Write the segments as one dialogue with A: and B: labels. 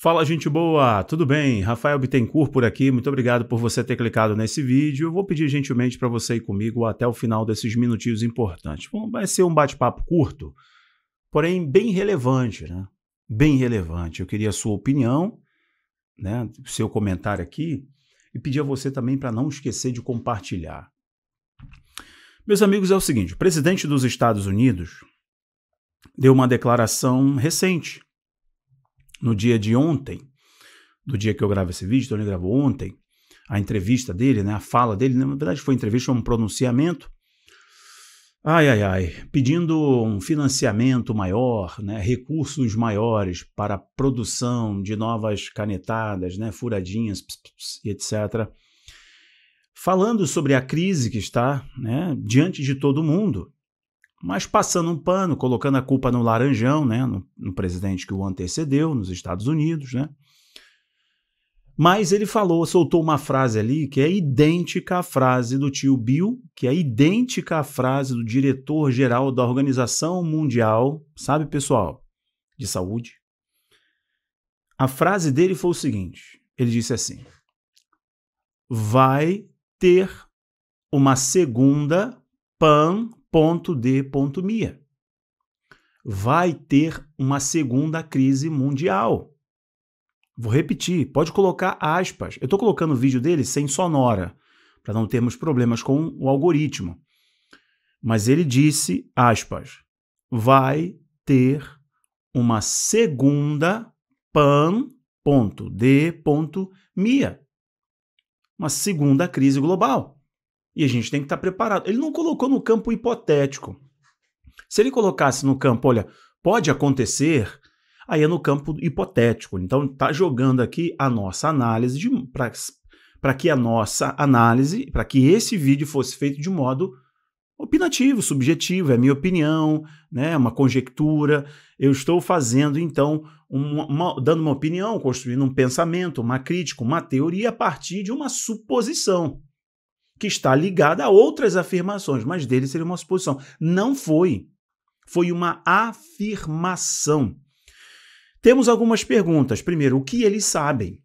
A: Fala, gente boa, tudo bem? Rafael Bittencourt por aqui, muito obrigado por você ter clicado nesse vídeo. Eu vou pedir gentilmente para você ir comigo até o final desses minutinhos importantes. Bom, vai ser um bate-papo curto, porém bem relevante, né? Bem relevante. Eu queria a sua opinião, né? O seu comentário aqui e pedir a você também para não esquecer de compartilhar. Meus amigos, é o seguinte, o presidente dos Estados Unidos deu uma declaração recente, no dia de ontem, do dia que eu gravo esse vídeo, então ele gravou ontem, a entrevista dele, né, a fala dele, na verdade foi entrevista, um pronunciamento, pedindo um financiamento maior, né, recursos maiores para a produção de novas canetadas, né, furadinhas, etc., falando sobre a crise que está, né, diante de todo mundo, mas passando um pano, colocando a culpa no laranjão, né, no presidente que o antecedeu, nos Estados Unidos, né? Mas ele soltou uma frase ali que é idêntica à frase do tio Bill, que é idêntica à frase do diretor-geral da Organização Mundial, sabe, pessoal, de saúde? A frase dele foi o seguinte, ele disse assim, vai ter uma segunda pandemia. Vai ter uma segunda crise mundial. Vou repetir, pode colocar aspas. Eu estou colocando o vídeo dele sem sonora, para não termos problemas com o algoritmo. Mas ele disse, aspas, vai ter uma segunda pandemia. Uma segunda crise global. E a gente tem que estar preparado. Ele não colocou no campo hipotético. Se ele colocasse no campo, olha, pode acontecer, aí é no campo hipotético. Então, está jogando aqui a nossa análise, para que esse vídeo fosse feito de modo opinativo, subjetivo, é minha opinião, né, uma conjectura. Eu estou fazendo, então, dando uma opinião, construindo um pensamento, uma crítica, uma teoria a partir de uma suposição, que está ligada a outras afirmações, mas dele seria uma suposição. Não foi. Foi uma afirmação. Temos algumas perguntas. Primeiro, o que eles sabem?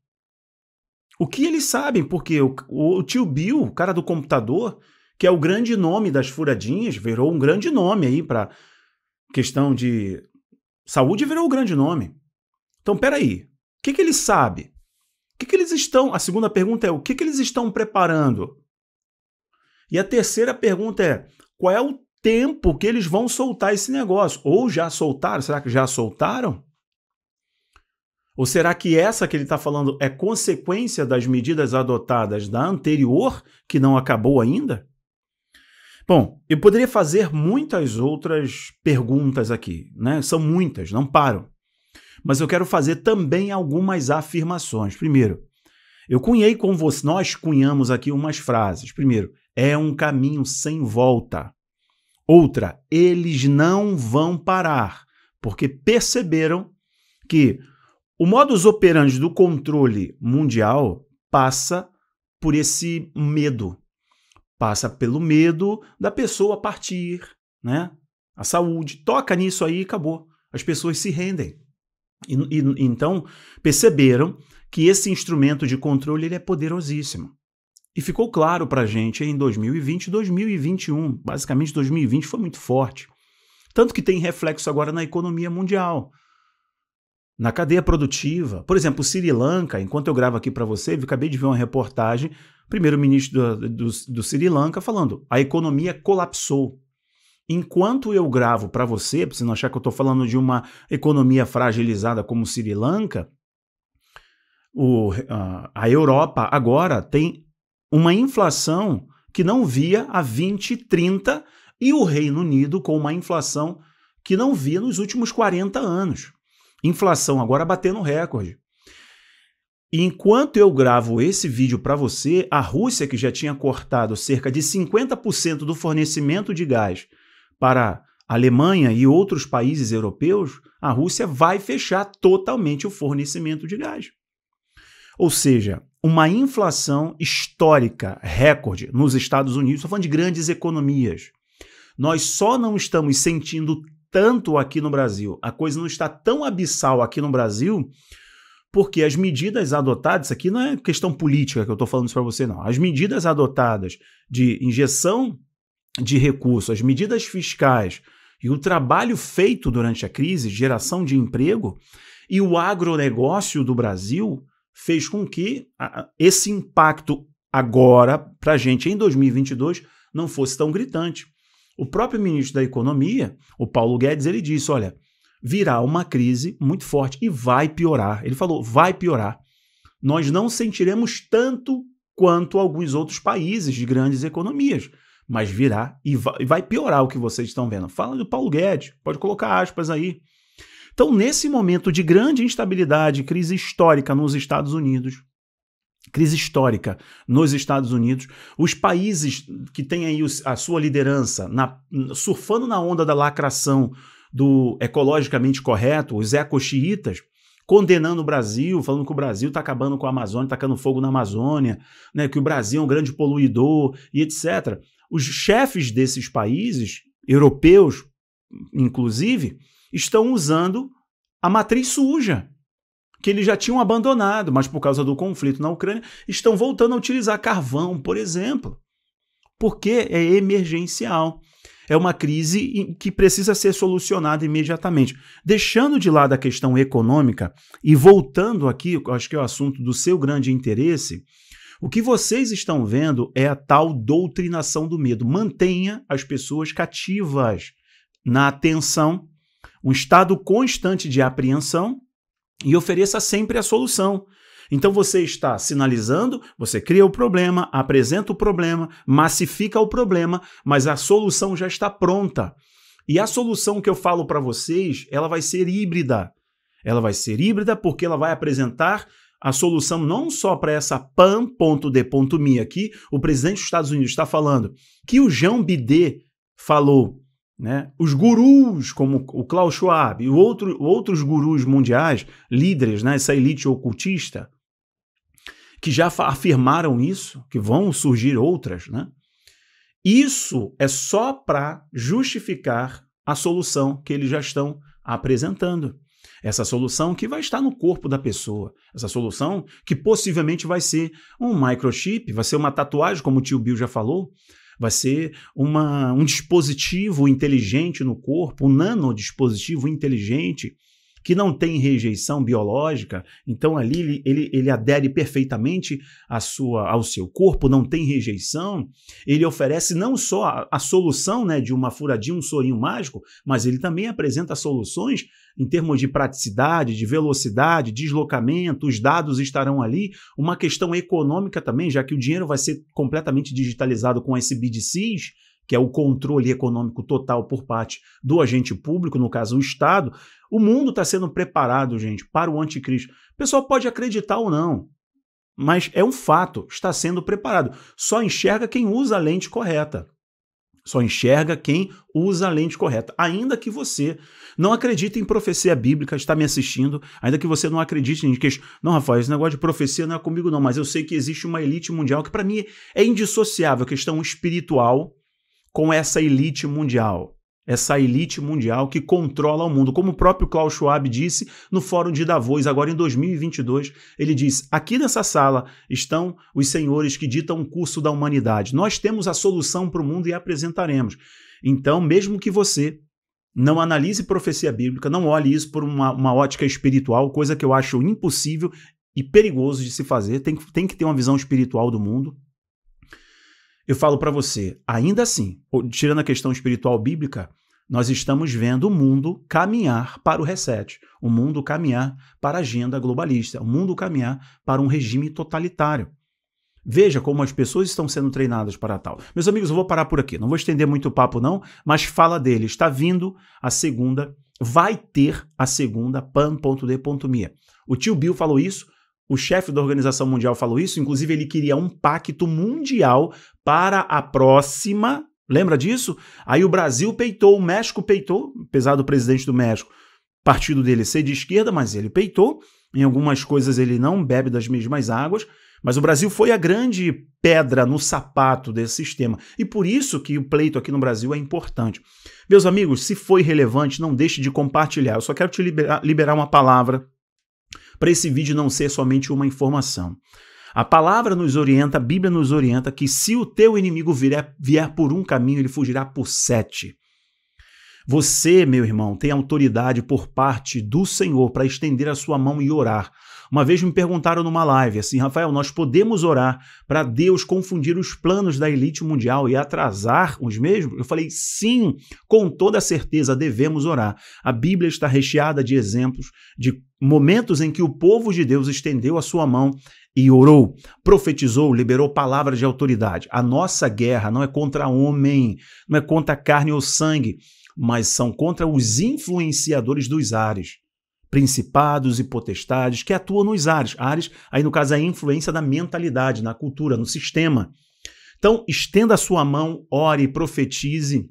A: O que eles sabem? Porque o tio Bill, o cara do computador, que é o grande nome das furadinhas, virou um grande nome aí para questão de saúde, virou um grande nome. Então, peraí. O que eles sabem? O que eles estão... A segunda pergunta é, o que eles estão preparando? E a terceira pergunta é, qual é o tempo que eles vão soltar esse negócio? Ou já soltaram? Será que já soltaram? Ou será que essa que ele está falando é consequência das medidas adotadas da anterior, que não acabou ainda? Bom, eu poderia fazer muitas outras perguntas aqui, né? São muitas, não param. Mas eu quero fazer também algumas afirmações. Primeiro, nós cunhamos aqui umas frases. Primeiro, é um caminho sem volta. Outra, eles não vão parar, porque perceberam que o modus operandi do controle mundial passa por esse medo. Passa pelo medo da pessoa partir, né? A saúde. Toca nisso aí e acabou. As pessoas se rendem. Então, perceberam que esse instrumento de controle ele é poderosíssimo. E ficou claro para a gente em 2020 e 2021. Basicamente, 2020 foi muito forte. Tanto que tem reflexo agora na economia mundial, na cadeia produtiva. Por exemplo, o Sri Lanka, enquanto eu gravo aqui para você, eu acabei de ver uma reportagem, primeiro-ministro do Sri Lanka falando, a economia colapsou. Enquanto eu gravo para você não achar que eu estou falando de uma economia fragilizada como o Sri Lanka, a Europa agora tem uma inflação que não via há 20, 30 e o Reino Unido com uma inflação que não via nos últimos 40 anos. Inflação agora batendo recorde. E enquanto eu gravo esse vídeo para você, a Rússia, que já tinha cortado cerca de 50% do fornecimento de gás para a Alemanha e outros países europeus, a Rússia vai fechar totalmente o fornecimento de gás. Ou seja, uma inflação histórica, recorde, nos Estados Unidos, estou falando de grandes economias. Nós só não estamos sentindo tanto aqui no Brasil, a coisa não está tão abissal aqui no Brasil, Porque as medidas adotadas, isso aqui não é questão política que eu estou falando isso para você, não. As medidas adotadas de injeção de recursos, as medidas fiscais e o trabalho feito durante a crise, geração de emprego, e o agronegócio do Brasil fez com que esse impacto agora, para a gente em 2022, não fosse tão gritante. O próprio ministro da Economia, o Paulo Guedes, ele disse, olha, virá uma crise muito forte e vai piorar. Ele falou, vai piorar. Nós não sentiremos tanto quanto alguns outros países de grandes economias, mas virá e vai piorar o que vocês estão vendo. Fala do Paulo Guedes, pode colocar aspas aí. Então, nesse momento de grande instabilidade, crise histórica nos Estados Unidos, os países que têm aí a sua liderança surfando na onda da lacração do ecologicamente correto, os ecoxiitas, condenando o Brasil, falando que o Brasil está acabando com a Amazônia, tacando fogo na Amazônia, né, que o Brasil é um grande poluidor e etc. Os chefes desses países, europeus inclusive, estão usando a matriz suja, que eles já tinham abandonado, mas por causa do conflito na Ucrânia, estão voltando a utilizar carvão, por exemplo, porque é emergencial. É uma crise que precisa ser solucionada imediatamente. Deixando de lado a questão econômica e voltando aqui, acho que é o assunto do seu grande interesse, o que vocês estão vendo é a tal doutrinação do medo. Mantenha as pessoas cativas na atenção, um estado constante de apreensão e ofereça sempre a solução. Então você está sinalizando, você cria o problema, apresenta o problema, massifica o problema, mas a solução já está pronta. E a solução que eu falo para vocês, ela vai ser híbrida. Ela vai ser híbrida porque ela vai apresentar a solução não só para essa pan.d.me aqui, o presidente dos Estados Unidos está falando, que o Jean Bidé falou, né? Os gurus, como o Klaus Schwab e outros gurus mundiais, líderes, né? Essa elite ocultista, que já afirmaram isso, que vão surgir outras, né? Isso é só para justificar a solução que eles já estão apresentando. Essa solução que vai estar no corpo da pessoa. Essa solução que possivelmente vai ser um microchip, vai ser uma tatuagem, como o tio Bill já falou, vai ser um dispositivo inteligente no corpo, um nanodispositivo inteligente, que não tem rejeição biológica, então ali ele adere perfeitamente ao seu corpo, não tem rejeição, ele oferece não só a solução, né, de uma furadinha, um sorinho mágico, mas ele também apresenta soluções em termos de praticidade, de velocidade, deslocamento, os dados estarão ali, uma questão econômica também, já que o dinheiro vai ser completamente digitalizado com esse BDCs, que é o controle econômico total por parte do agente público, no caso o Estado. O mundo está sendo preparado, gente, para o anticristo. O pessoal pode acreditar ou não, mas é um fato, está sendo preparado. Só enxerga quem usa a lente correta. Só enxerga quem usa a lente correta. Ainda que você não acredite em profecia bíblica, está me assistindo, ainda que você não acredite em que... Não, Rafael, esse negócio de profecia não é comigo não, mas eu sei que existe uma elite mundial que para mim é indissociável, a questão espiritual com essa elite mundial que controla o mundo. Como o próprio Klaus Schwab disse no Fórum de Davos, agora em 2022, ele diz, aqui nessa sala estão os senhores que ditam o curso da humanidade. Nós temos a solução para o mundo e a apresentaremos. Então, mesmo que você não analise profecia bíblica, não olhe isso por uma ótica espiritual, coisa que eu acho impossível e perigoso de se fazer, tem que ter uma visão espiritual do mundo. Eu falo para você, ainda assim, tirando a questão espiritual bíblica, nós estamos vendo o mundo caminhar para o reset, o mundo caminhar para a agenda globalista, o mundo caminhar para um regime totalitário. Veja como as pessoas estão sendo treinadas para tal. Meus amigos, eu vou parar por aqui, não vou estender muito o papo não, mas fala dele, está vindo a segunda, vai ter a segunda pan.d.me. O tio Bill falou isso, o chefe da Organização Mundial falou isso, inclusive ele queria um pacto mundial para a próxima, lembra disso? Aí o Brasil peitou, o México peitou, apesar do presidente do México, partido dele ser de esquerda, mas ele peitou, em algumas coisas ele não bebe das mesmas águas, mas o Brasil foi a grande pedra no sapato desse sistema, e por isso que o pleito aqui no Brasil é importante. Meus amigos, se foi relevante, não deixe de compartilhar, eu só quero te liberar uma palavra para esse vídeo não ser somente uma informação. A palavra nos orienta, a Bíblia nos orienta que se o teu inimigo vier por um caminho, ele fugirá por 7. Você, meu irmão, tem autoridade por parte do Senhor para estender a sua mão e orar. Uma vez me perguntaram numa live assim, Rafael, nós podemos orar para Deus confundir os planos da elite mundial e atrasar os mesmos? Eu falei, sim, com toda certeza devemos orar. A Bíblia está recheada de exemplos de momentos em que o povo de Deus estendeu a sua mão e orou, profetizou, liberou palavras de autoridade. A nossa guerra não é contra homem, não é contra carne ou sangue, mas são contra os influenciadores dos ares, principados e potestades que atuam nos ares. Ares, aí no caso, é a influência da mentalidade, na cultura, no sistema. Então, estenda a sua mão, ore, profetize,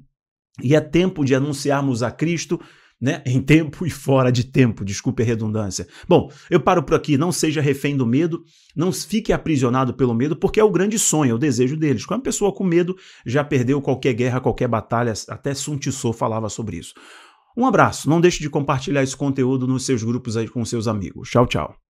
A: e é tempo de anunciarmos a Cristo, né? Em tempo e fora de tempo, desculpe a redundância. Bom, eu paro por aqui, não seja refém do medo, não fique aprisionado pelo medo, porque é o grande sonho, é o desejo deles. Quando a pessoa com medo já perdeu qualquer guerra, qualquer batalha, até Sun Tzu falava sobre isso. Um abraço, não deixe de compartilhar esse conteúdo nos seus grupos aí com seus amigos. Tchau, tchau.